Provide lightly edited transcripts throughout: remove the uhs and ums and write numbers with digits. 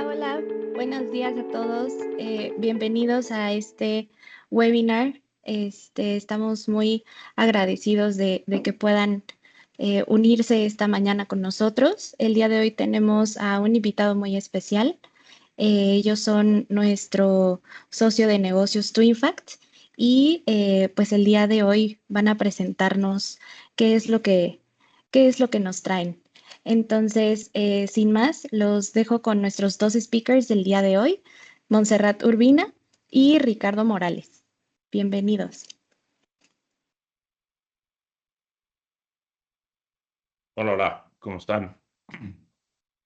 Hola, hola, buenos días a todos. Bienvenidos a este webinar. Estamos muy agradecidos de que puedan unirse esta mañana con nosotros. El día de hoy tenemos a un invitado muy especial. Ellos son nuestro socio de negocios TwinFact y pues el día de hoy van a presentarnos qué es qué es lo que nos traen. Entonces, sin más, los dejo con nuestros dos speakers del día de hoy, Montserrat Urbina y Ricardo Morales. Bienvenidos. Hola, hola, ¿cómo están?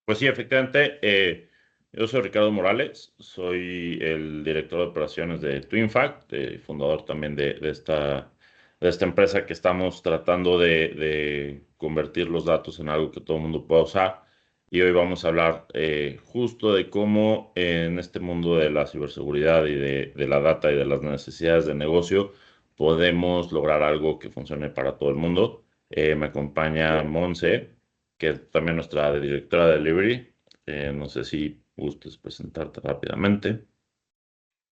Pues sí, efectivamente, yo soy Ricardo Morales, soy el director de operaciones de TwinFact, fundador también de esta empresa que estamos tratando de convertir los datos en algo que todo el mundo pueda usar. Y hoy vamos a hablar justo de cómo en este mundo de la ciberseguridad y de la data y de las necesidades de negocio podemos lograr algo que funcione para todo el mundo. Me acompaña Monse, que es también nuestra directora de delivery. No sé si gustes presentarte rápidamente.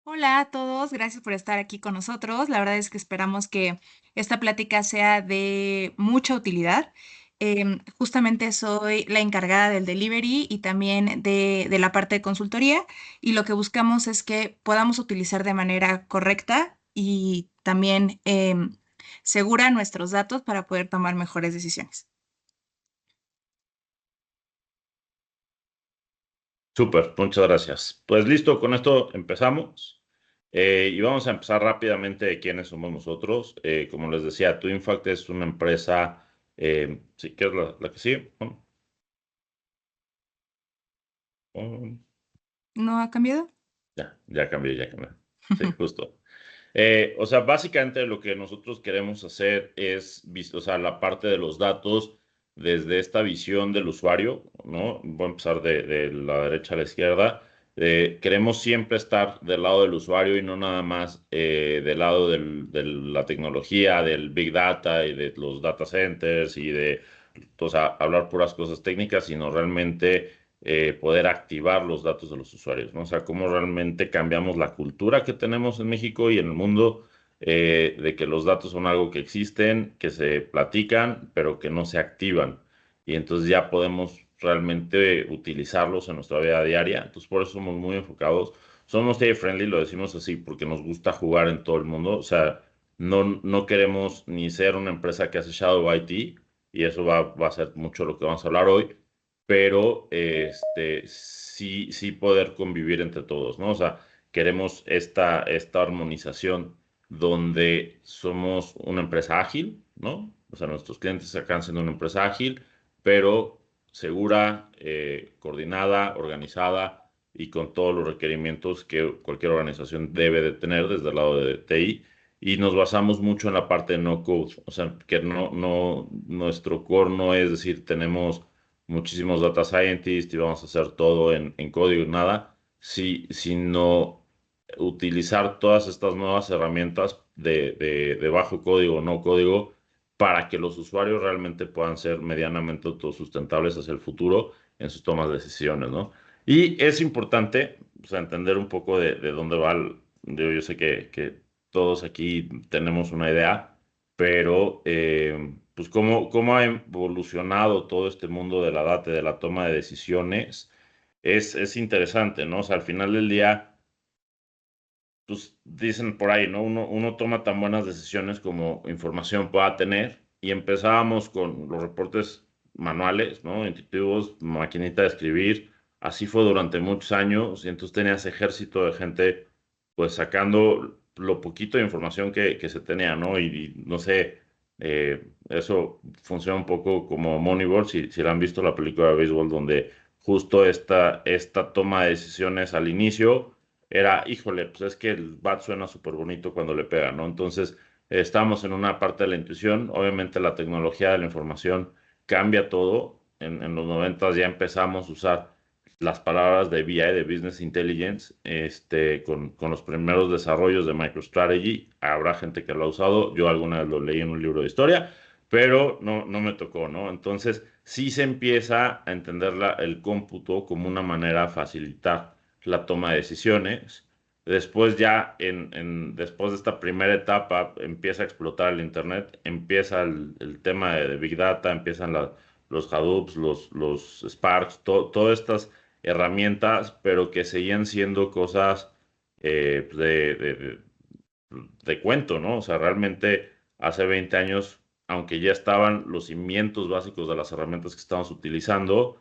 Hola a todos, gracias por estar aquí con nosotros. La verdad es que esperamos que esta plática sea de mucha utilidad. Justamente soy la encargada del delivery y también de la parte de consultoría, y lo que buscamos es que podamos utilizar de manera correcta y también segura nuestros datos para poder tomar mejores decisiones. Súper, muchas gracias. Pues listo, con esto empezamos. Y vamos a empezar rápidamente de quiénes somos nosotros. Como les decía, TwinFact es una empresa, sí, que es la que sigue. Um, ¿No ha cambiado? ya cambié, ya cambié. Sí, justo. O sea, básicamente lo que nosotros queremos hacer es, o sea, la parte de los datos desde esta visión del usuario, ¿no? Voy a empezar de la derecha a la izquierda. Queremos siempre estar del lado del usuario y no nada más del lado de la tecnología, del Big Data y de los data centers y de, o sea, hablar puras cosas técnicas, sino realmente poder activar los datos de los usuarios, ¿no? O sea, cómo realmente cambiamos la cultura que tenemos en México y en el mundo de que los datos son algo que existen, que se platican, pero que no se activan. Y entonces ya podemos realmente utilizarlos en nuestra vida diaria. Entonces, por eso somos muy enfocados. Somos AI friendly, lo decimos así, porque nos gusta jugar en todo el mundo. O sea, no queremos ni ser una empresa que hace shadow IT, y eso va a ser mucho lo que vamos a hablar hoy, pero sí poder convivir entre todos, ¿no? O sea, queremos esta armonización donde somos una empresa ágil, ¿no? O sea, nuestros clientes acaban siendo una empresa ágil, pero segura, coordinada, organizada y con todos los requerimientos que cualquier organización debe de tener desde el lado de TI. Y nos basamos mucho en la parte de no code, o sea, que nuestro core no es decir, tenemos muchísimos data scientists y vamos a hacer todo en código y nada, sino utilizar todas estas nuevas herramientas de bajo código o no código para que los usuarios realmente puedan ser medianamente autosustentables hacia el futuro en sus tomas de decisiones, ¿no? Y es importante, o sea, entender un poco de dónde va yo sé que todos aquí tenemos una idea, pero pues cómo ha evolucionado todo este mundo de la data y de la toma de decisiones es interesante, ¿no? O sea, al final del día, pues dicen por ahí, ¿no? Uno toma tan buenas decisiones como información pueda tener, y empezábamos con los reportes manuales, ¿no? Intuitivos, maquinita de escribir. Así fue durante muchos años, y entonces tenías ejército de gente pues sacando lo poquito de información que se tenía, ¿no? Y no sé, eso funciona un poco como Moneyball, si la han visto la película de béisbol, donde justo esta toma de decisiones al inicio era, híjole, pues es que el bat suena súper bonito cuando le pega, ¿no? Entonces, estamos en una parte de la intuición. Obviamente la tecnología de la información cambia todo. En los 90 ya empezamos a usar las palabras de BI, de Business Intelligence, con los primeros desarrollos de MicroStrategy. Habrá gente que lo ha usado. Yo alguna vez lo leí en un libro de historia, pero no me tocó, ¿no? Entonces, sí se empieza a entender el cómputo como una manera de facilitar la toma de decisiones. Después ya, después de esta primera etapa, empieza a explotar el Internet, empieza el tema de Big Data, empiezan los Hadoops, los Sparks, todas estas herramientas, pero que seguían siendo cosas pues, de cuento, ¿no? O sea, realmente hace 20 años, aunque ya estaban los cimientos básicos de las herramientas que estamos utilizando,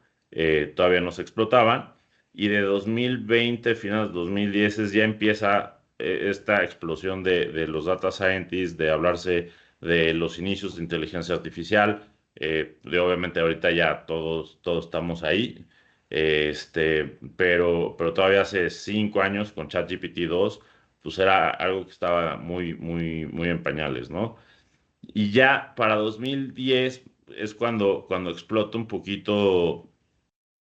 todavía no se explotaban. Y de 2020, finales de 2010, ya empieza esta explosión de los data scientists, de hablarse de los inicios de inteligencia artificial. Obviamente ahorita ya todos estamos ahí. Pero todavía hace 5 años con ChatGPT 2 pues era algo que estaba muy en pañales, ¿no? Y ya para 2010 es cuando explota un poquito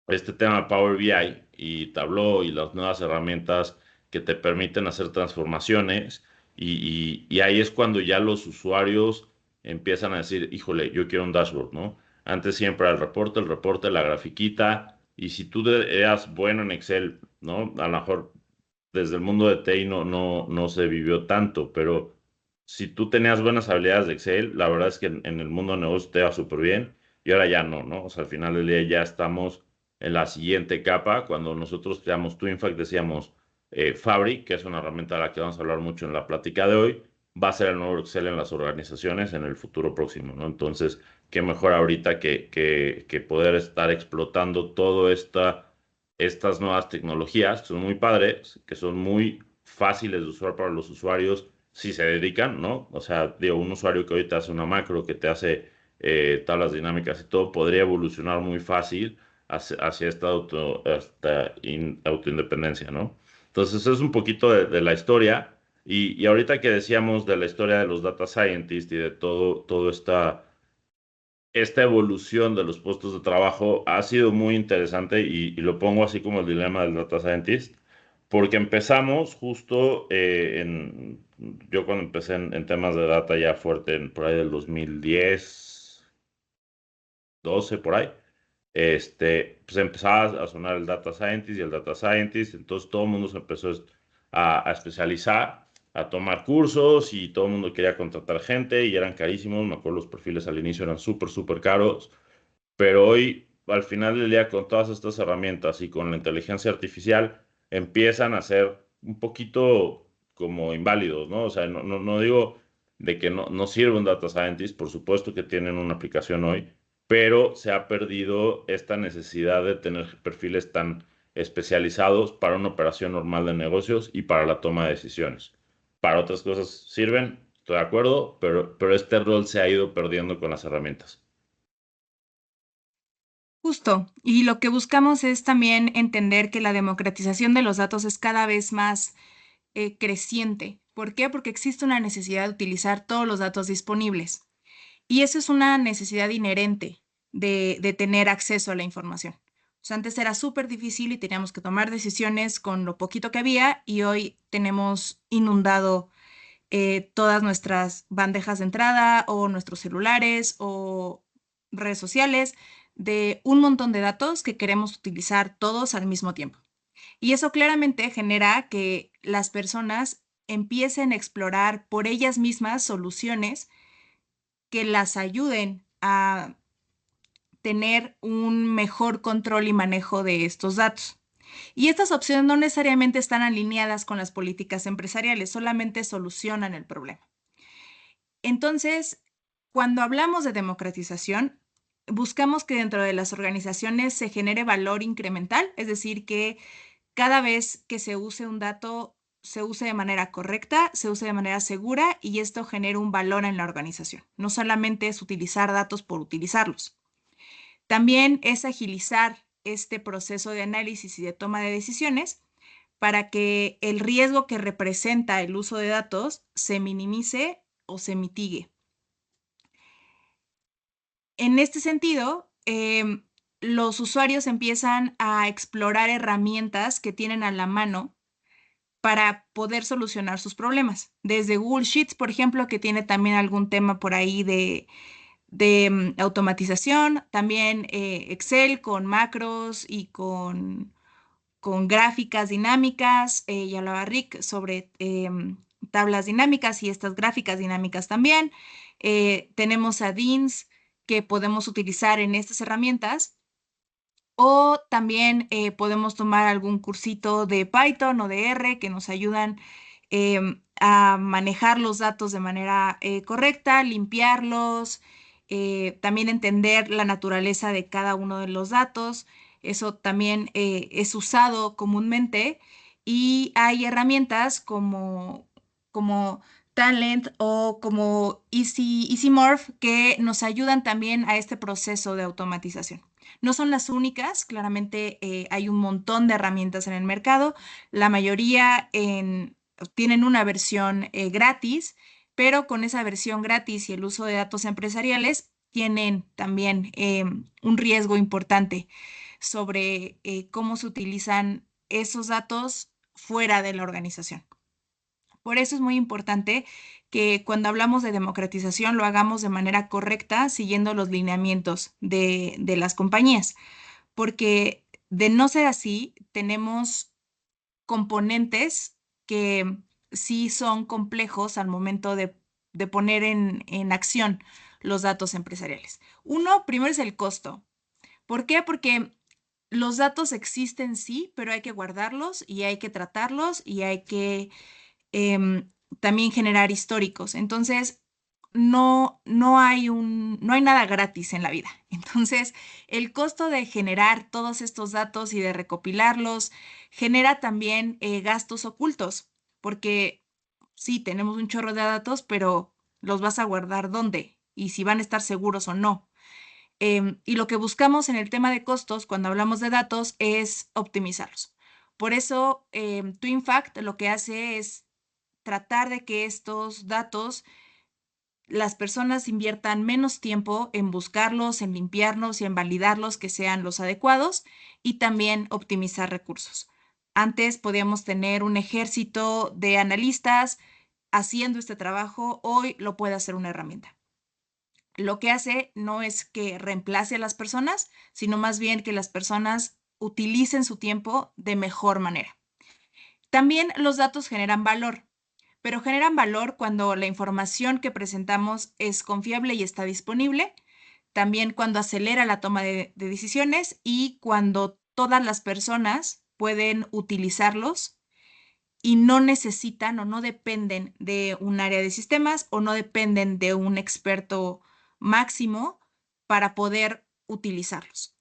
este tema de Power BI y Tableau y las nuevas herramientas que te permiten hacer transformaciones y ahí es cuando ya los usuarios empiezan a decir, híjole, yo quiero un dashboard, ¿no? Antes siempre era el reporte, la grafiquita y si tú eras bueno en Excel, ¿no? A lo mejor desde el mundo de TI no se vivió tanto, pero si tú tenías buenas habilidades de Excel, la verdad es que en el mundo de negocios te va súper bien y ahora ya no, ¿no? O sea, al final del día ya estamos en la siguiente capa. Cuando nosotros creamos TwinFact decíamos Fabric, que es una herramienta de la que vamos a hablar mucho en la plática de hoy, va a ser el nuevo Excel en las organizaciones en el futuro próximo, ¿no? Entonces, qué mejor ahorita que poder estar explotando todo estas nuevas tecnologías que son muy padres, que son muy fáciles de usar para los usuarios si se dedican, ¿no? O sea, digo, un usuario que ahorita hace una macro, que te hace tablas dinámicas y todo, podría evolucionar muy fácil hacia esta autoindependencia, ¿no? Entonces, es un poquito de la historia. Y ahorita que decíamos de la historia de los data scientists y de todo esta evolución de los puestos de trabajo ha sido muy interesante y lo pongo así como el dilema del data scientist, porque empezamos justo yo cuando empecé en temas de data ya fuerte, por ahí del 2010, 12 por ahí, pues empezaba a sonar el data scientist y el data scientist, entonces todo el mundo se empezó a especializar, a tomar cursos y todo el mundo quería contratar gente y eran carísimos, me acuerdo los perfiles al inicio eran súper caros, pero hoy al final del día con todas estas herramientas y con la inteligencia artificial empiezan a ser un poquito como inválidos, ¿no? O sea, no digo de que no sirve un data scientist, por supuesto que tienen una aplicación hoy, pero se ha perdido esta necesidad de tener perfiles tan especializados para una operación normal de negocios y para la toma de decisiones. Para otras cosas sirven, estoy de acuerdo, pero este rol se ha ido perdiendo con las herramientas. Justo, y lo que buscamos es también entender que la democratización de los datos es cada vez más creciente. ¿Por qué? Porque existe una necesidad de utilizar todos los datos disponibles. Y eso es una necesidad inherente de tener acceso a la información. O sea, antes era súper difícil y teníamos que tomar decisiones con lo poquito que había y hoy tenemos inundado todas nuestras bandejas de entrada o nuestros celulares o redes sociales de un montón de datos que queremos utilizar todos al mismo tiempo. Y eso claramente genera que las personas empiecen a explorar por ellas mismas soluciones que las ayuden a tener un mejor control y manejo de estos datos. Y estas opciones no necesariamente están alineadas con las políticas empresariales, solamente solucionan el problema. Entonces, cuando hablamos de democratización, buscamos que dentro de las organizaciones se genere valor incremental, es decir, que cada vez que se use un dato, se use de manera correcta, se use de manera segura y esto genera un valor en la organización. No solamente es utilizar datos por utilizarlos. También es agilizar este proceso de análisis y de toma de decisiones para que el riesgo que representa el uso de datos se minimice o se mitigue. En este sentido, los usuarios empiezan a explorar herramientas que tienen a la mano para poder solucionar sus problemas. Desde Google Sheets, por ejemplo, que tiene también algún tema por ahí automatización, también Excel con macros y con gráficas dinámicas. Ya hablaba Rick sobre tablas dinámicas y estas gráficas dinámicas también. Tenemos a DINS que podemos utilizar en estas herramientas. O también podemos tomar algún cursito de Python o de R que nos ayudan a manejar los datos de manera correcta, limpiarlos, también entender la naturaleza de cada uno de los datos. Eso también es usado comúnmente y hay herramientas como Talent o como EasyMorph que nos ayudan también a este proceso de automatización. No son las únicas, claramente hay un montón de herramientas en el mercado, la mayoría tienen una versión gratis, pero con esa versión gratis y el uso de datos empresariales tienen también un riesgo importante sobre cómo se utilizan esos datos fuera de la organización. Por eso es muy importante que cuando hablamos de democratización lo hagamos de manera correcta, siguiendo los lineamientos de las compañías, porque de no ser así, tenemos componentes que sí son complejos al momento de poner en acción los datos empresariales. Uno, primero es el costo. ¿Por qué? Porque los datos existen, sí, pero hay que guardarlos y hay que tratarlos y hay que em, también generar históricos. Entonces, no hay nada gratis en la vida. Entonces, el costo de generar todos estos datos y de recopilarlos genera también gastos ocultos, porque sí, tenemos un chorro de datos, pero los vas a guardar dónde y si van a estar seguros o no. Y lo que buscamos en el tema de costos, cuando hablamos de datos, es optimizarlos. Por eso, TwinFact lo que hace es tratar de que estos datos las personas inviertan menos tiempo en buscarlos, en limpiarlos y en validarlos que sean los adecuados y también optimizar recursos. Antes podíamos tener un ejército de analistas haciendo este trabajo, hoy lo puede hacer una herramienta. Lo que hace no es que reemplace a las personas, sino más bien que las personas utilicen su tiempo de mejor manera. También los datos generan valor, pero generan valor cuando la información que presentamos es confiable y está disponible, también cuando acelera la toma de decisiones y cuando todas las personas pueden utilizarlos y no necesitan o no dependen de un área de sistemas o no dependen de un experto máximo para poder utilizarlos.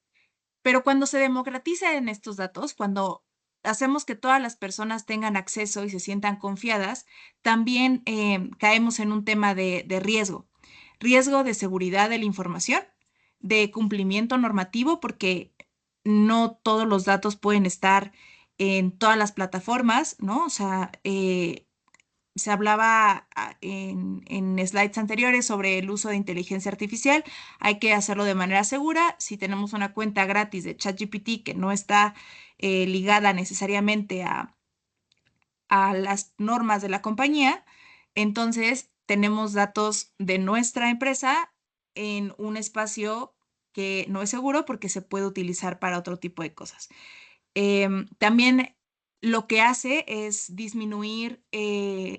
Pero cuando se democratizan estos datos, cuando hacemos que todas las personas tengan acceso y se sientan confiadas, también caemos en un tema de riesgo. Riesgo de seguridad de la información, de cumplimiento normativo, porque no todos los datos pueden estar en todas las plataformas, ¿no? O sea, se hablaba en slides anteriores sobre el uso de inteligencia artificial. Hay que hacerlo de manera segura. Si tenemos una cuenta gratis de ChatGPT que no está ligada necesariamente a las normas de la compañía, entonces tenemos datos de nuestra empresa en un espacio que no es seguro porque se puede utilizar para otro tipo de cosas. También lo que hace es disminuir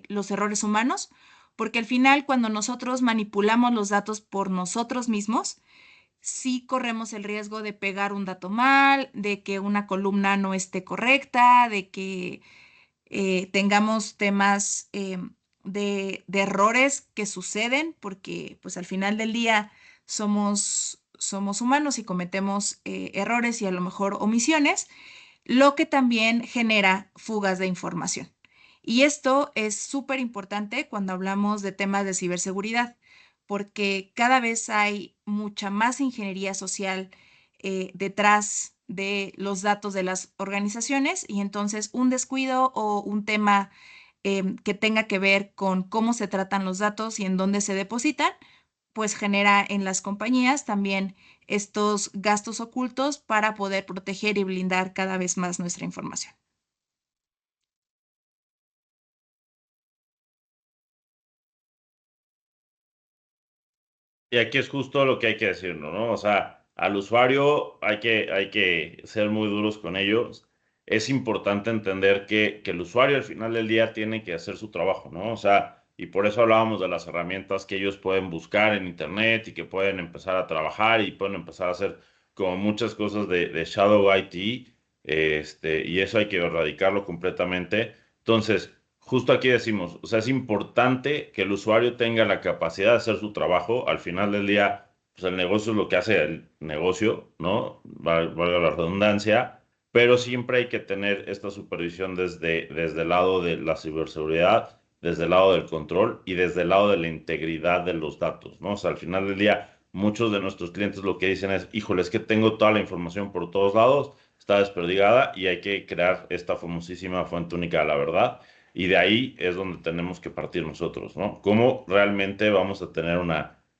los errores humanos, porque al final cuando nosotros manipulamos los datos por nosotros mismos, sí corremos el riesgo de pegar un dato mal, de que una columna no esté correcta, de que tengamos temas de errores que suceden, porque pues al final del día somos humanos y cometemos errores y a lo mejor omisiones, lo que también genera fugas de información. Y esto es súper importante cuando hablamos de temas de ciberseguridad, porque cada vez hay mucha más ingeniería social detrás de los datos de las organizaciones y entonces un descuido o un tema que tenga que ver con cómo se tratan los datos y en dónde se depositan, pues genera en las compañías también estos gastos ocultos para poder proteger y blindar cada vez más nuestra información. Y aquí es justo lo que hay que decirlo, ¿no? O sea, al usuario hay que ser muy duros con ellos. Es importante entender que el usuario al final del día tiene que hacer su trabajo, ¿no? O sea, y por eso hablábamos de las herramientas que ellos pueden buscar en Internet y que pueden empezar a trabajar y pueden empezar a hacer como muchas cosas de Shadow IT, y eso hay que erradicarlo completamente. Entonces, justo aquí decimos, o sea, es importante que el usuario tenga la capacidad de hacer su trabajo. Al final del día, pues el negocio es lo que hace el negocio, ¿no? Valga la redundancia, pero siempre hay que tener esta supervisión desde el lado de la ciberseguridad, desde el lado del control y desde el lado de la integridad de los datos, ¿no? O sea, al final del día, muchos de nuestros clientes lo que dicen es, híjole, es que tengo toda la información por todos lados, está desperdigada y hay que crear esta famosísima fuente única de la verdad. Y de ahí es donde tenemos que partir nosotros, ¿no? ¿Cómo realmente vamos a tener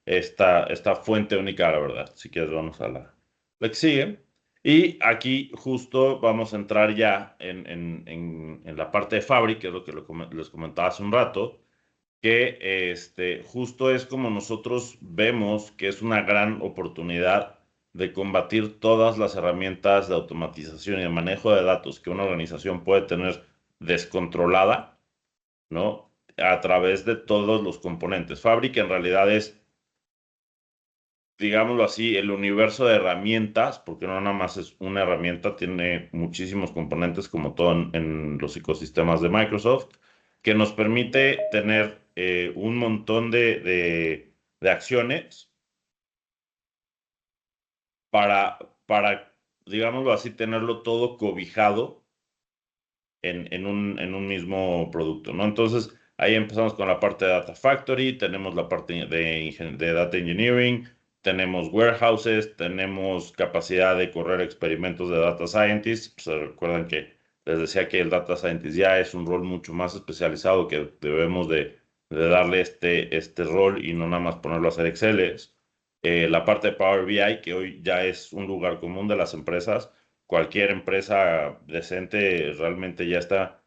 esta fuente única de la verdad? Si quieres, vamos a la que sigue. Y aquí justo vamos a entrar ya en la parte de Fabric, que es lo que les comentaba hace un rato, que justo es como nosotros vemos que es una gran oportunidad de combatir todas las herramientas de automatización y de manejo de datos que una organización puede tener descontrolada, ¿no? A través de todos los componentes. Fabric en realidad es, digámoslo así, el universo de herramientas, porque no nada más es una herramienta, tiene muchísimos componentes como todo en los ecosistemas de Microsoft, que nos permite tener un montón de acciones para, digámoslo así, tenerlo todo cobijado en un mismo producto, ¿no? Entonces, ahí empezamos con la parte de Data Factory, tenemos la parte de Data Engineering, tenemos warehouses, tenemos capacidad de correr experimentos de Data Scientist. Pues, recuerdan que les decía que el Data Scientist ya es un rol mucho más especializado que debemos de darle este rol y no nada más ponerlo a hacer Excel. La parte de Power BI, que hoy ya es un lugar común de las empresas. Cualquier empresa decente realmente ya está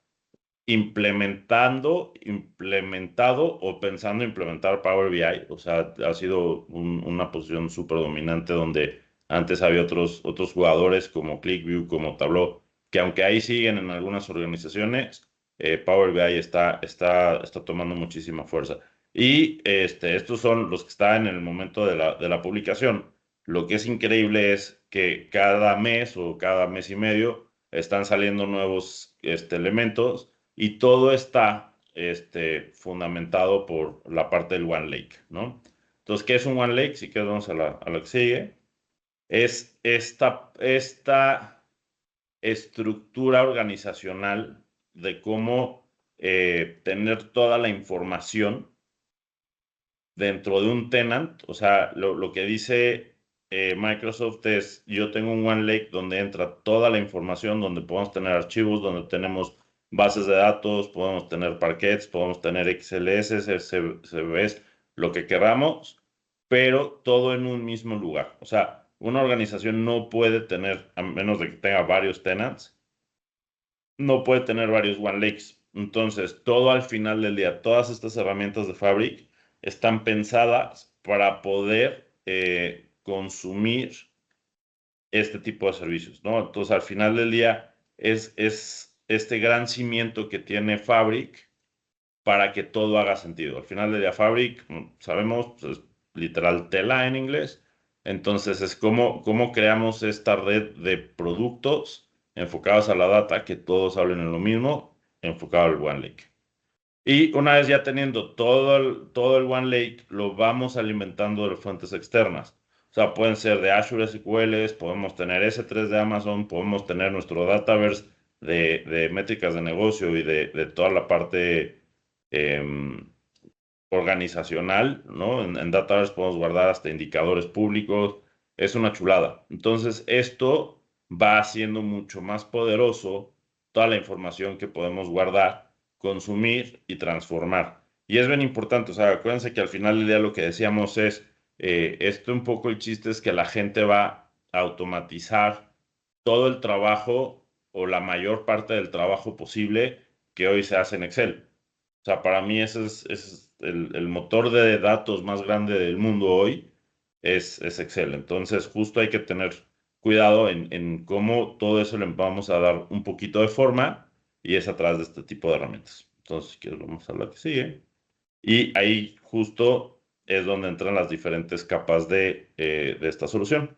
implementado o pensando implementar Power BI. O sea, ha sido una posición súper dominante donde antes había otros jugadores como ClickView, como Tableau, que aunque ahí siguen en algunas organizaciones, Power BI está tomando muchísima fuerza. Y estos son los que están en el momento de la publicación. Lo que es increíble es que cada mes o cada mes y medio están saliendo nuevos elementos y todo está fundamentado por la parte del One Lake, ¿no? Entonces, ¿qué es un One Lake? Si quieres, vamos a la que sigue. Es esta estructura organizacional de cómo tener toda la información dentro de un tenant. O sea, lo que dice Microsoft es, yo tengo un One Lake donde entra toda la información, donde podemos tener archivos, donde tenemos bases de datos, podemos tener parquets, podemos tener XLS, CSVs, lo que queramos, pero todo en un mismo lugar. O sea, una organización no puede tener, a menos de que tenga varios tenants, no puede tener varios One Lakes. Entonces, todo al final del día, todas estas herramientas de Fabric están pensadas para poder consumir este tipo de servicios, ¿no? Entonces, al final del día, es este gran cimiento que tiene Fabric para que todo haga sentido. Al final del día, Fabric, sabemos, pues, es literal tela en inglés. Entonces, es cómo creamos esta red de productos enfocados a la data, que todos hablen en lo mismo, enfocado al One Lake. Y una vez ya teniendo todo el One Lake, lo vamos alimentando de fuentes externas. O sea, pueden ser de Azure SQLs, podemos tener S3 de Amazon, podemos tener nuestro Dataverse de métricas de negocio y de toda la parte organizacional, ¿no? En Dataverse podemos guardar hasta indicadores públicos. Es una chulada. Entonces, esto va haciendo mucho más poderoso toda la información que podemos guardar, consumir y transformar. Y es bien importante, o sea, acuérdense que al final del día lo que decíamos es, esto un poco el chiste es que la gente va a automatizar todo el trabajo o la mayor parte del trabajo posible que hoy se hace en Excel. O sea, para mí ese es el motor de datos más grande del mundo hoy. es Excel. Entonces, justo hay que tener cuidado en cómo todo eso le vamos a dar un poquito de forma y es a través de este tipo de herramientas. Entonces, si quieres, vamos a la que sigue. Y ahí justo es donde entran las diferentes capas de esta solución.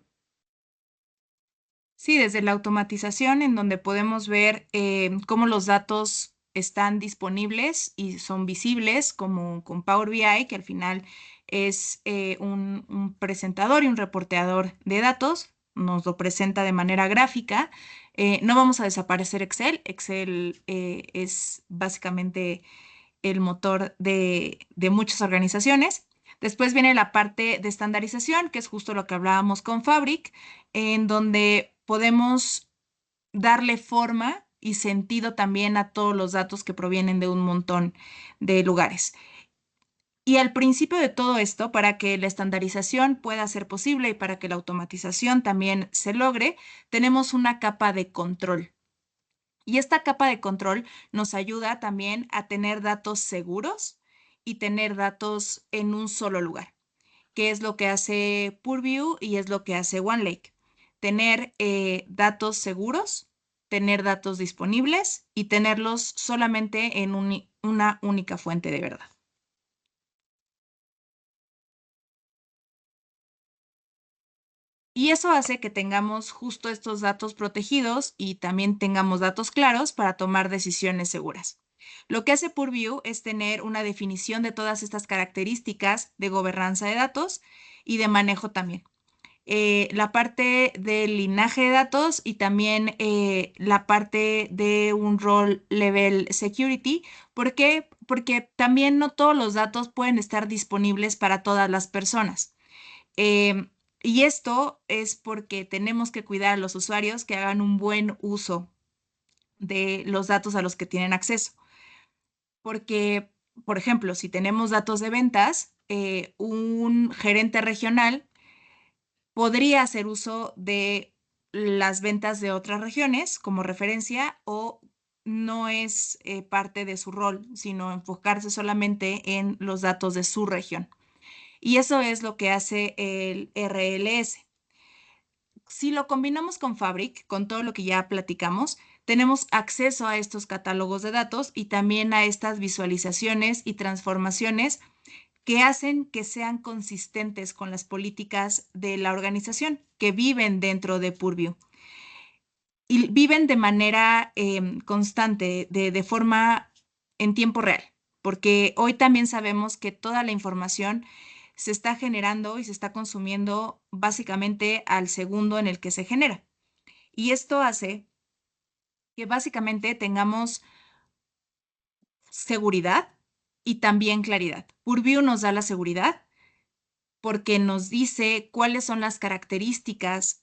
Sí, desde la automatización en donde podemos ver cómo los datos están disponibles y son visibles, como con Power BI, que al final es un presentador y un reporteador de datos, nos lo presenta de manera gráfica. No vamos a desaparecer Excel. Excel es básicamente el motor de muchas organizaciones. Después viene la parte de estandarización, que es justo lo que hablábamos con Fabric, en donde podemos darle forma y sentido también a todos los datos que provienen de un montón de lugares. Y al principio de todo esto, para que la estandarización pueda ser posible y para que la automatización también se logre, tenemos una capa de control. Y esta capa de control nos ayuda también a tener datos seguros y tener datos en un solo lugar, que es lo que hace Purview y es lo que hace OneLake. Tener datos seguros, tener datos disponibles y tenerlos solamente en una única fuente de verdad. Y eso hace que tengamos justo estos datos protegidos y también tengamos datos claros para tomar decisiones seguras. Lo que hace Purview es tener una definición de todas estas características de gobernanza de datos y de manejo también. La parte del linaje de datos y también la parte de un role level security. ¿Por qué? Porque también no todos los datos pueden estar disponibles para todas las personas. Em, y esto es porque tenemos que cuidar a los usuarios que hagan un buen uso de los datos a los que tienen acceso. Porque, por ejemplo, si tenemos datos de ventas, un gerente regional podría hacer uso de las ventas de otras regiones como referencia o no es parte de su rol, sino enfocarse solamente en los datos de su región. Y eso es lo que hace el RLS. Si lo combinamos con Fabric, con todo lo que ya platicamos, tenemos acceso a estos catálogos de datos y también a estas visualizaciones y transformaciones que hacen que sean consistentes con las políticas de la organización que viven dentro de Purview. Y viven de manera constante, de forma en tiempo real, porque hoy también sabemos que toda la información se está generando y se está consumiendo básicamente al segundo en el que se genera. Y esto hace que básicamente tengamos seguridad y también claridad. Purview nos da la seguridad porque nos dice cuáles son las características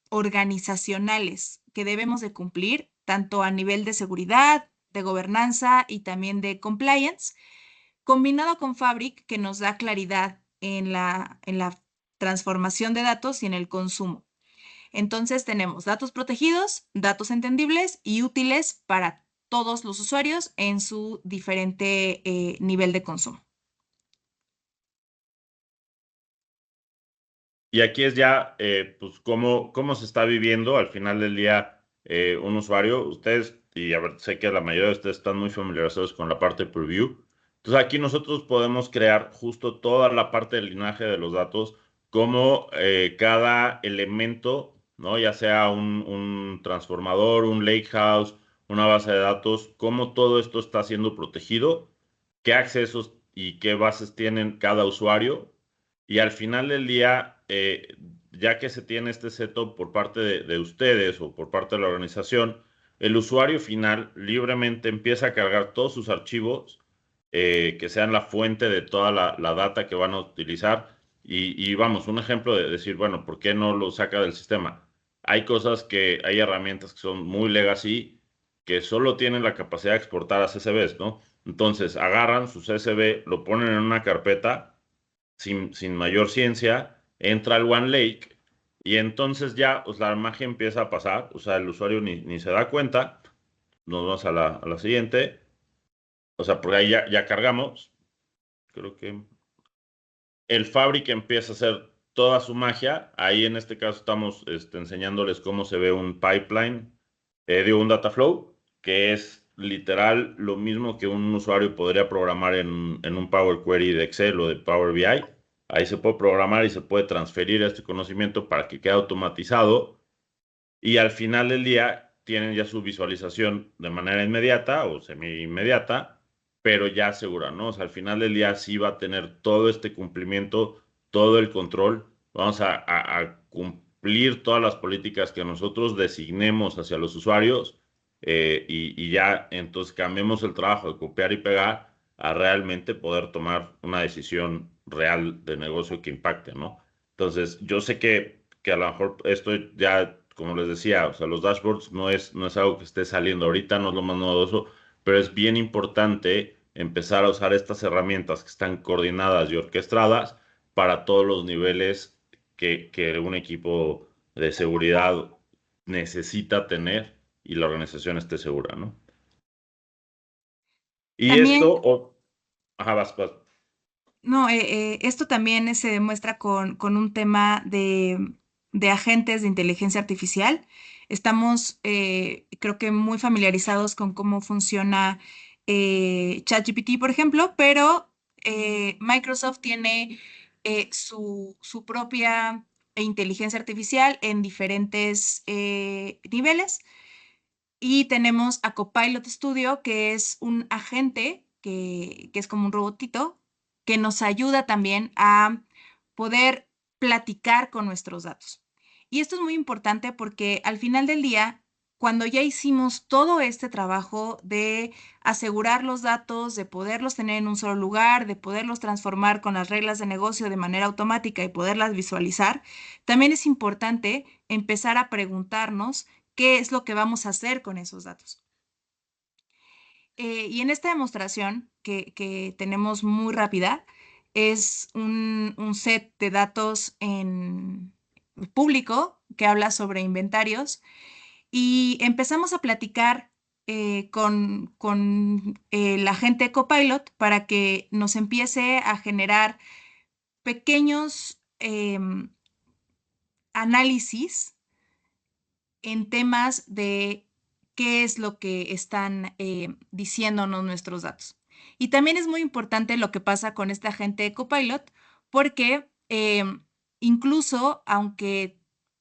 organizacionales que debemos de cumplir, tanto a nivel de seguridad, de gobernanza y también de compliance, combinado con Fabric, que nos da claridad en la transformación de datos y en el consumo. Entonces tenemos datos protegidos, datos entendibles y útiles para todos los usuarios en su diferente nivel de consumo. Y aquí es ya, pues, cómo se está viviendo al final del día un usuario. Ustedes, y a ver, sé que la mayoría de ustedes están muy familiarizados con la parte de Preview. Entonces, aquí nosotros podemos crear justo toda la parte del linaje de los datos, como cada elemento, ¿no? Ya sea un transformador, un lakehouse, una base de datos, cómo todo esto está siendo protegido, qué accesos y qué bases tienen cada usuario y al final del día, ya que se tiene este setup por parte de ustedes o por parte de la organización, el usuario final libremente empieza a cargar todos sus archivos que sean la fuente de toda la data que van a utilizar. Y vamos, un ejemplo de decir, bueno, ¿por qué no lo saca del sistema? Hay cosas hay herramientas que son muy legacy que solo tienen la capacidad de exportar a CSVs, ¿no? Entonces agarran su CSV, lo ponen en una carpeta sin mayor ciencia, entra al OneLake y entonces ya pues, la magia empieza a pasar, o sea, el usuario ni se da cuenta. Nos vamos a la siguiente, o sea, por ahí ya cargamos, creo que el Fabric empieza a hacer toda su magia. Ahí en este caso estamos enseñándoles cómo se ve un pipeline de un data flow, que es literal lo mismo que un usuario podría programar en un Power Query de Excel o de Power BI. Ahí se puede programar y se puede transferir este conocimiento para que quede automatizado y al final del día tienen ya su visualización de manera inmediata o semi-inmediata, pero ya segura, ¿no? O sea, al final del día sí va a tener todo este cumplimiento, todo el control. Vamos a cumplir todas las políticas que nosotros designemos hacia los usuarios y ya entonces cambiemos el trabajo de copiar y pegar a realmente poder tomar una decisión real de negocio que impacte, ¿no? Entonces, yo sé que a lo mejor esto ya, como les decía, o sea, los dashboards no es algo que esté saliendo ahorita, no es lo más novedoso, pero es bien importante empezar a usar estas herramientas que están coordinadas y orquestadas para todos los niveles que un equipo de seguridad necesita tener y la organización esté segura, ¿no? Y También, ajá, vas. no, esto también se demuestra con un tema de agentes de inteligencia artificial. Estamos, creo que muy familiarizados con cómo funciona ChatGPT, por ejemplo, pero Microsoft tiene su propia inteligencia artificial en diferentes niveles. Y tenemos a Copilot Studio, que es un agente que es como un robotito, que nos ayuda también a poder platicar con nuestros datos. Y esto es muy importante porque al final del día, cuando ya hicimos todo este trabajo de asegurar los datos, de poderlos tener en un solo lugar, de poderlos transformar con las reglas de negocio de manera automática y poderlas visualizar, también es importante empezar a preguntarnos qué es lo que vamos a hacer con esos datos. Y en esta demostración que tenemos muy rápida, es un set de datos en público que habla sobre inventarios y empezamos a platicar con la gente de Copilot para que nos empiece a generar pequeños análisis en temas de qué es lo que están diciéndonos nuestros datos. Y también es muy importante lo que pasa con esta agente de Copilot, porque incluso aunque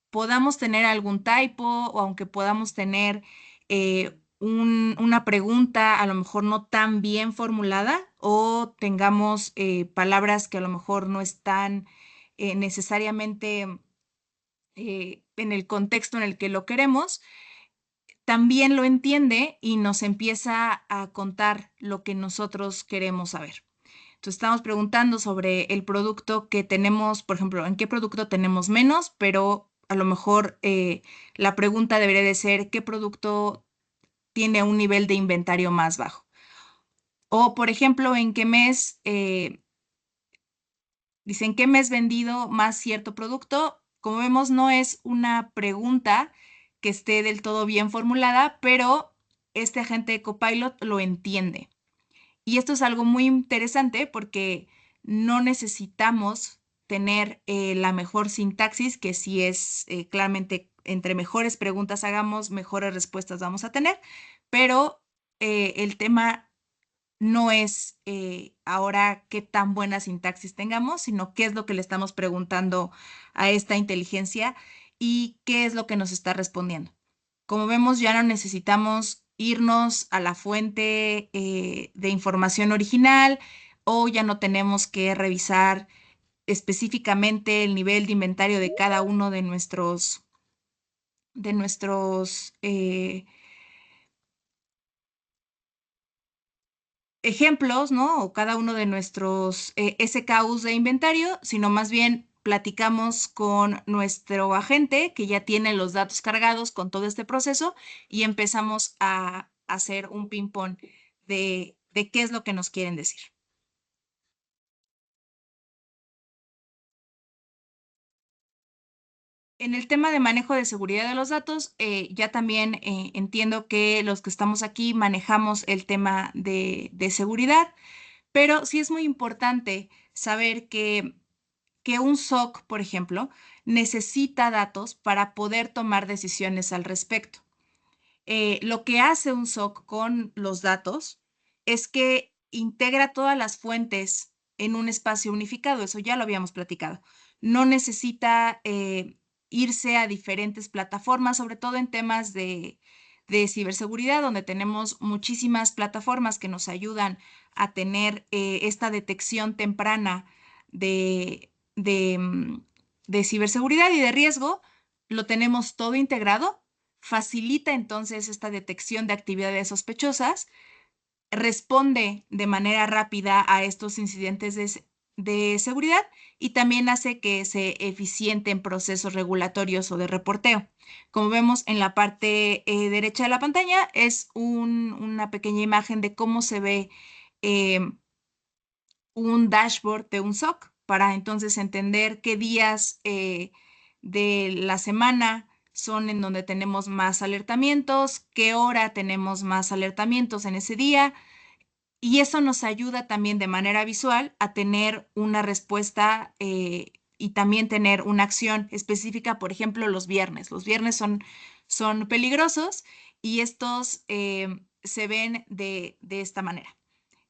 podamos tener algún typo o aunque podamos tener una pregunta a lo mejor no tan bien formulada o tengamos palabras que a lo mejor no están necesariamente en el contexto en el que lo queremos, también lo entiende y nos empieza a contar lo que nosotros queremos saber. Entonces estamos preguntando sobre el producto que tenemos, por ejemplo, en qué producto tenemos menos, pero a lo mejor la pregunta debería de ser qué producto tiene un nivel de inventario más bajo. O, por ejemplo, en qué mes, dicen, ¿qué mes vendido más cierto producto? Como vemos, no es una pregunta que esté del todo bien formulada, pero este agente de Copilot lo entiende. Y esto es algo muy interesante porque no necesitamos tener la mejor sintaxis, que sí es claramente entre mejores preguntas hagamos, mejores respuestas vamos a tener, pero el tema no es ahora qué tan buena sintaxis tengamos, sino qué es lo que le estamos preguntando a esta inteligencia y qué es lo que nos está respondiendo. Como vemos, ya no necesitamos irnos a la fuente de información original o ya no tenemos que revisar específicamente el nivel de inventario de cada uno de nuestros ejemplos, ¿no? O cada uno de nuestros SKUs de inventario, sino más bien platicamos con nuestro agente que ya tiene los datos cargados con todo este proceso y empezamos a hacer un ping-pong de qué es lo que nos quieren decir. En el tema de manejo de seguridad de los datos, ya también entiendo que los que estamos aquí manejamos el tema de seguridad, pero sí es muy importante saber que que un SOC, por ejemplo, necesita datos para poder tomar decisiones al respecto. Lo que hace un SOC con los datos es que integra todas las fuentes en un espacio unificado, eso ya lo habíamos platicado. No necesita irse a diferentes plataformas, sobre todo en temas de ciberseguridad, donde tenemos muchísimas plataformas que nos ayudan a tener esta detección temprana de, de, mm, de ciberseguridad y de riesgo. Lo tenemos todo integrado, facilita entonces esta detección de actividades sospechosas, responde de manera rápida a estos incidentes de seguridad y también hace que se eficienten procesos regulatorios o de reporteo. Como vemos en la parte derecha de la pantalla, es una pequeña imagen de cómo se ve un dashboard de un SOC para entonces entender qué días de la semana son en donde tenemos más alertamientos, qué hora tenemos más alertamientos en ese día. Y eso nos ayuda también de manera visual a tener una respuesta y también tener una acción específica, por ejemplo, los viernes. Los viernes son peligrosos y estos se ven de esta manera.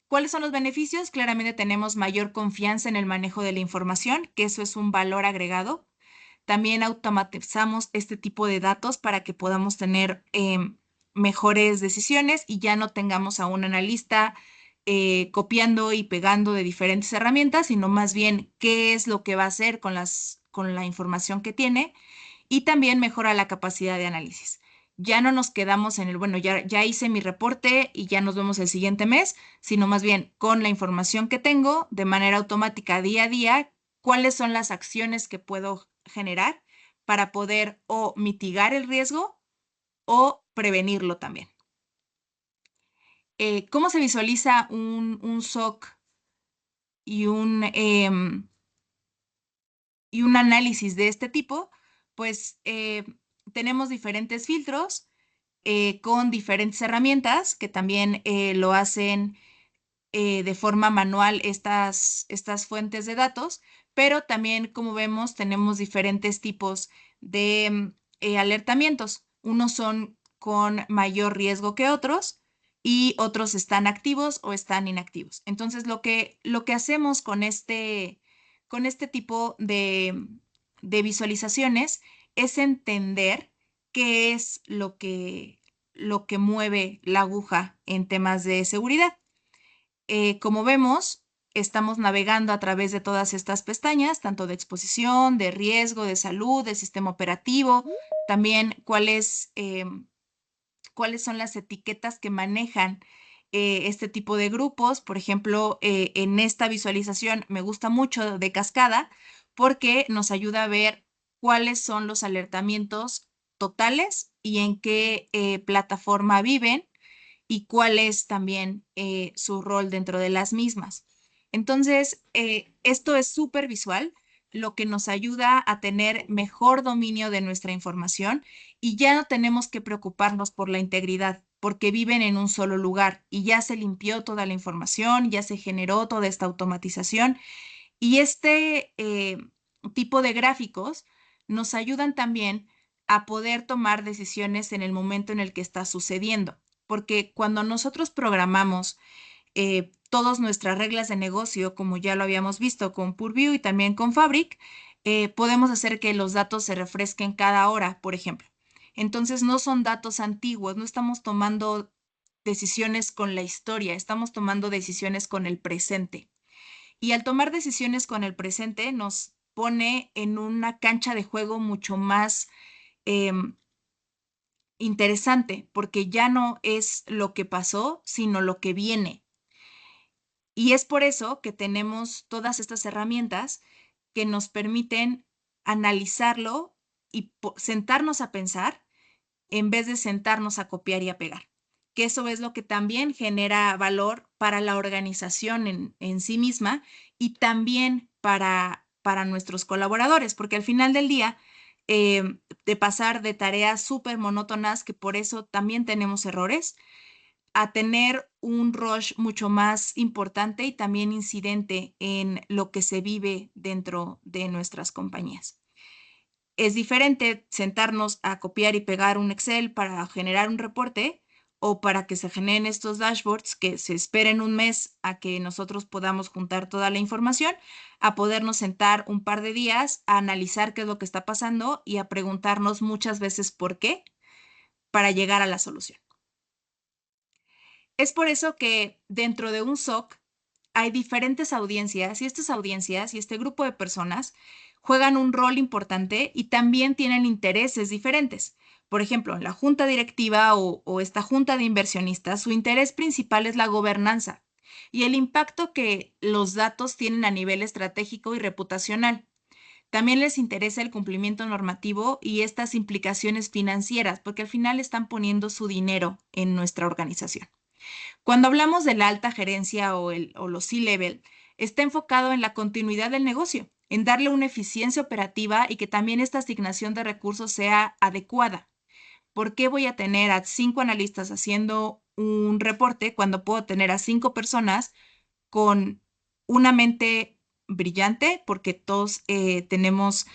¿Cuáles son los beneficios? Claramente tenemos mayor confianza en el manejo de la información, que eso es un valor agregado. También automatizamos este tipo de datos para que podamos tener mejores decisiones y ya no tengamos a un analista copiando y pegando de diferentes herramientas, sino más bien qué es lo que va a hacer con la información que tiene, y también mejora la capacidad de análisis. Ya no nos quedamos en el, bueno, ya hice mi reporte y ya nos vemos el siguiente mes, sino más bien con la información que tengo de manera automática día a día, cuáles son las acciones que puedo generar para poder o mitigar el riesgo o prevenirlo también. ¿Cómo se visualiza un SOC y y un análisis de este tipo? Pues tenemos diferentes filtros con diferentes herramientas que también lo hacen de forma manual estas fuentes de datos, pero también, como vemos, tenemos diferentes tipos de alertamientos. Unos son con mayor riesgo que otros y otros están activos o están inactivos. Entonces, lo que hacemos con este tipo de visualizaciones es entender qué es lo que mueve la aguja en temas de seguridad. Como vemos, estamos navegando a través de todas estas pestañas, tanto de exposición, de riesgo, de salud, de sistema operativo, también cuáles son las etiquetas que manejan este tipo de grupos. Por ejemplo, en esta visualización me gusta mucho de cascada porque nos ayuda a ver cuáles son los alertamientos totales y en qué plataforma viven y cuál es también su rol dentro de las mismas. Entonces, esto es súper visual, lo que nos ayuda a tener mejor dominio de nuestra información y ya no tenemos que preocuparnos por la integridad, porque viven en un solo lugar y ya se limpió toda la información, ya se generó toda esta automatización y este tipo de gráficos nos ayudan también a poder tomar decisiones en el momento en el que está sucediendo, porque cuando nosotros programamos todas nuestras reglas de negocio, como ya lo habíamos visto con Purview y también con Fabric, podemos hacer que los datos se refresquen cada hora, por ejemplo. Entonces no son datos antiguos, no estamos tomando decisiones con la historia, estamos tomando decisiones con el presente. Y al tomar decisiones con el presente nos pone en una cancha de juego mucho más interesante, porque ya no es lo que pasó, sino lo que viene. Y es por eso que tenemos todas estas herramientas que nos permiten analizarlo y sentarnos a pensar en vez de sentarnos a copiar y a pegar. Que eso es lo que también genera valor para la organización en sí misma y también para nuestros colaboradores, porque al final del día, de pasar de tareas súper monótonas, que por eso también tenemos errores, a tener un rush mucho más importante y también incidente en lo que se vive dentro de nuestras compañías. Es diferente sentarnos a copiar y pegar un Excel para generar un reporte o para que se generen estos dashboards que se esperen un mes a que nosotros podamos juntar toda la información, a podernos sentar un par de días a analizar qué es lo que está pasando y a preguntarnos muchas veces por qué para llegar a la solución. Es por eso que dentro de un SOC hay diferentes audiencias y estas audiencias y este grupo de personas juegan un rol importante y también tienen intereses diferentes. Por ejemplo, en la junta directiva o esta junta de inversionistas, su interés principal es la gobernanza y el impacto que los datos tienen a nivel estratégico y reputacional. También les interesa el cumplimiento normativo y estas implicaciones financieras, porque al final están poniendo su dinero en nuestra organización. Cuando hablamos de la alta gerencia o los C-level, está enfocado en la continuidad del negocio, en darle una eficiencia operativa y que también esta asignación de recursos sea adecuada. ¿Por qué voy a tener a 5 analistas haciendo un reporte cuando puedo tener a 5 personas con una mente brillante? Porque todos tenemos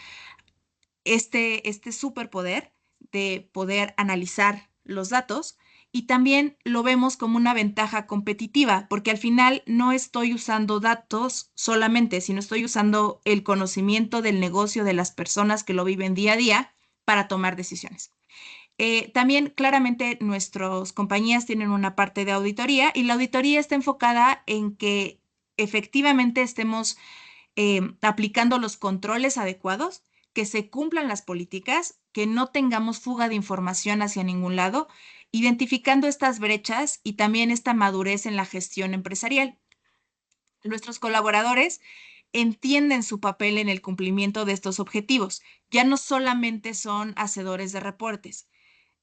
este superpoder de poder analizar los datos y también lo vemos como una ventaja competitiva, porque al final no estoy usando datos solamente, sino estoy usando el conocimiento del negocio de las personas que lo viven día a día para tomar decisiones. También claramente nuestras compañías tienen una parte de auditoría y la auditoría está enfocada en que efectivamente estemos aplicando los controles adecuados, que se cumplan las políticas, que no tengamos fuga de información hacia ningún lado, identificando estas brechas y también esta madurez en la gestión empresarial. Nuestros colaboradores entienden su papel en el cumplimiento de estos objetivos. Ya no solamente son hacedores de reportes,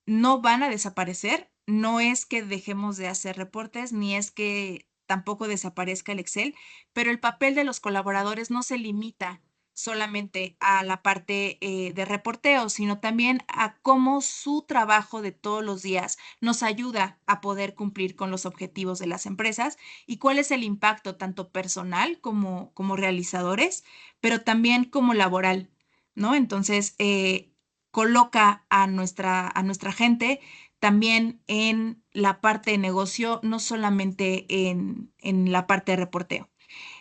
no van a desaparecer. No es que dejemos de hacer reportes, ni es que tampoco desaparezca el Excel, pero el papel de los colaboradores no se limita solamente a la parte de reporteo, sino también a cómo su trabajo de todos los días nos ayuda a poder cumplir con los objetivos de las empresas y cuál es el impacto tanto personal como realizadores, pero también como laboral, ¿no? Entonces, coloca a nuestra gente también en la parte de negocio, no solamente en la parte de reporteo.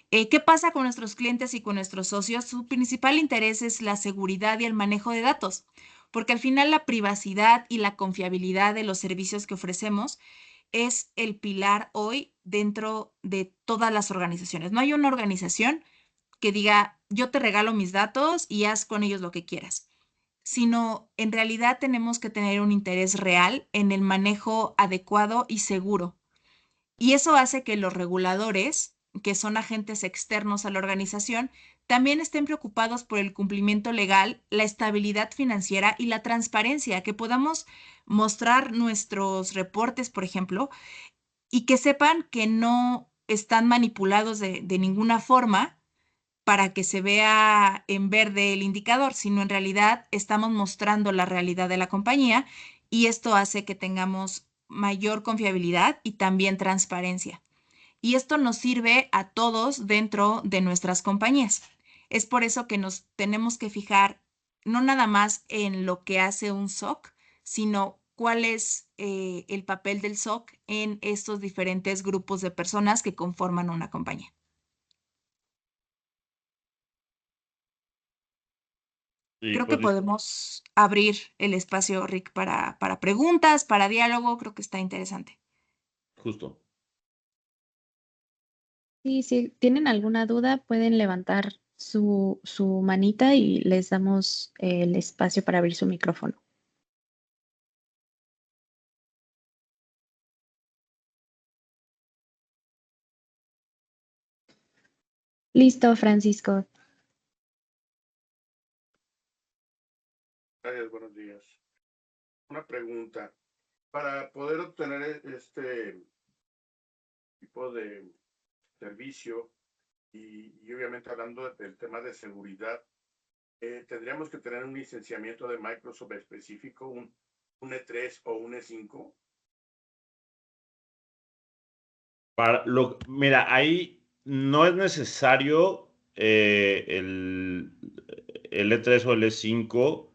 ¿Qué pasa con nuestros clientes y con nuestros socios? Su principal interés es la seguridad y el manejo de datos, porque al final la privacidad y la confiabilidad de los servicios que ofrecemos es el pilar hoy dentro de todas las organizaciones. No hay una organización que diga, yo te regalo mis datos y haz con ellos lo que quieras, sino en realidad tenemos que tener un interés real en el manejo adecuado y seguro. Y eso hace que los reguladores, que son agentes externos a la organización, también estén preocupados por el cumplimiento legal, la estabilidad financiera y la transparencia, que podamos mostrar nuestros reportes, por ejemplo, y que sepan que no están manipulados de ninguna forma para que se vea en verde el indicador, sino en realidad estamos mostrando la realidad de la compañía y esto hace que tengamos mayor confiabilidad y también transparencia. Y esto nos sirve a todos dentro de nuestras compañías. Es por eso que nos tenemos que fijar no nada más en lo que hace un SOC, sino cuál es el papel del SOC en estos diferentes grupos de personas que conforman una compañía. Y Creo que pues podemos abrir el espacio, Rick, para preguntas, para diálogo. Creo que está interesante. justo. Y si tienen alguna duda, pueden levantar su manita y les damos el espacio para abrir su micrófono. Listo, Francisco. Gracias, buenos días. Una pregunta. Para poder obtener este tipo de servicio y obviamente hablando del tema de seguridad, tendríamos que tener un licenciamiento de Microsoft específico, un E3 o un E5. Mira, ahí no es necesario el E3 o el E5.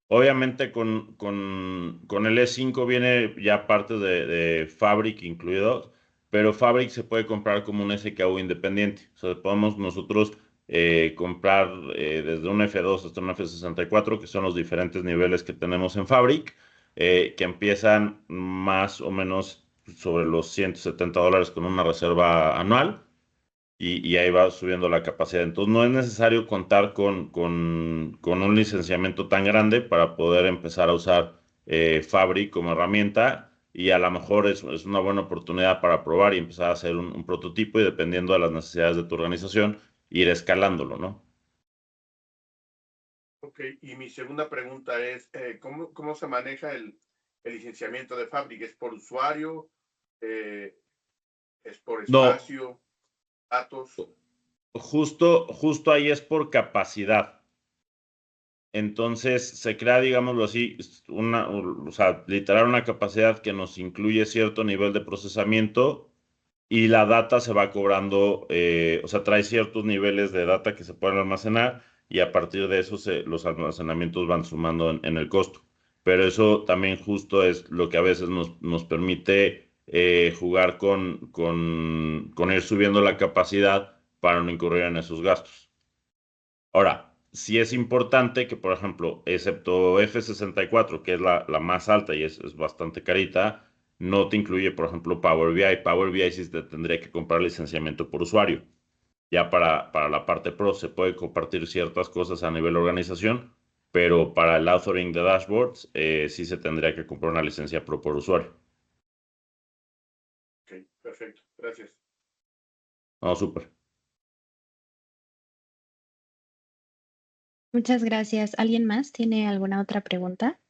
Obviamente con el E5 viene ya parte de Fabric incluido, pero Fabric se puede comprar como un SKU independiente. O sea, podemos nosotros comprar desde un F2 hasta un F64, que son los diferentes niveles que tenemos en Fabric, que empiezan más o menos sobre los $170 con una reserva anual. Y ahí va subiendo la capacidad. Entonces no es necesario contar con un licenciamiento tan grande para poder empezar a usar Fabric como herramienta, y a lo mejor es una buena oportunidad para probar y empezar a hacer un prototipo, y dependiendo de las necesidades de tu organización, ir escalándolo, ¿no? Ok, y mi segunda pregunta es, ¿cómo se maneja el licenciamiento de Fabric? ¿Es por usuario? ¿Es por No, espacio? ¿Datos? justo ahí es por capacidad. Entonces se crea, digámoslo así, o sea, literal una capacidad que nos incluye cierto nivel de procesamiento, y la data se va cobrando, o sea, trae ciertos niveles de data que se pueden almacenar, y a partir de eso los almacenamientos van sumando en el costo. Pero eso también justo es lo que a veces nos permite jugar con ir subiendo la capacidad para no incurrir en esos gastos. Ahora, sí es importante que, por ejemplo, excepto F64, que es la más alta y es bastante carita, no te incluye, por ejemplo, Power BI. Power BI sí te tendría que comprar licenciamiento por usuario. Ya para la parte pro se puede compartir ciertas cosas a nivel organización, pero para el authoring de dashboards sí se tendría que comprar una licencia pro por usuario. Ok, perfecto. Gracias. No, súper. Muchas gracias. ¿Alguien más tiene alguna otra pregunta?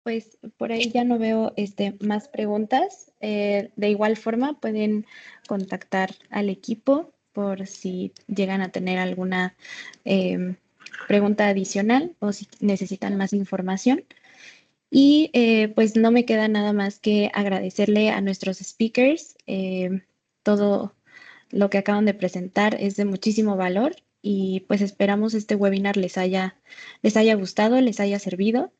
Pues por ahí ya no veo más preguntas. De igual forma, pueden contactar al equipo por si llegan a tener alguna pregunta adicional o si necesitan más información. Y pues no me queda nada más que agradecerle a nuestros speakers. Todo lo que acaban de presentar es de muchísimo valor, y pues esperamos este webinar les haya gustado, les haya servido,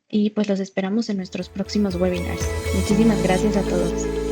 y pues los esperamos en nuestros próximos webinars. Muchísimas gracias a todos.